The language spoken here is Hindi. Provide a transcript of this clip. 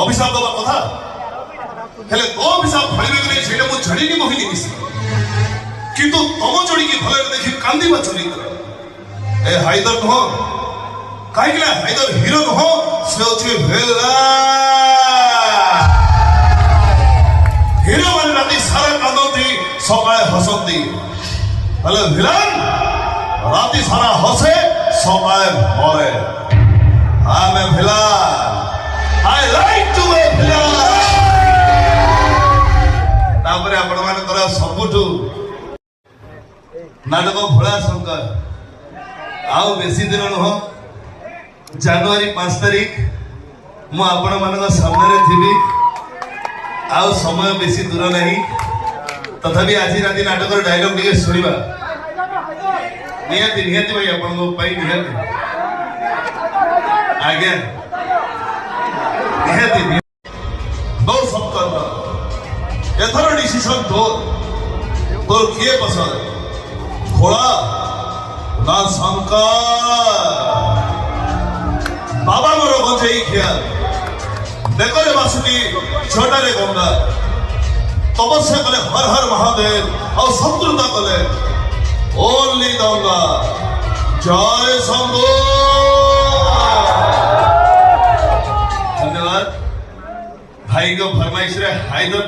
अभिशाप दबा कथा हेले तो अभिशाप फलिबे कि सेटा मु झड़ी नि मोहिनी मिसी किंतु तम जोड़ी की भले देखि कांदी मा चली ए हाइदर कहो काहे कि हाइदर हीरो कहो से होछि भेला हीरो माने राती सारा कांदती सकाळे हसंती हेले विलन राती सारा हसे सकाळे मरे आमे भेला I like to be तापरे आपण मानकर सबुठु नाटक भोला शंकर आउ बेसी दिन नुह जनवरी 5 तारिख मु आपण मानक सामने थिबी आउ समय बेसी दूर नहीं तथापि आज राति नाटक डायलॉग टिके सुनिबा नियति नियति भाई आपण को पई नियति आगे दो सबकर एथर डिसीजन तोर किए पसंद घोड़ा ना शंकर बाबा मोर गंजेई ख्याल देखले बासुटी छोटारे गंगा तपस्या कले हर हर महादेव और शत्रुता कले ओनली गंगा जय शंभो भाई को फरमाइश रे हाइदर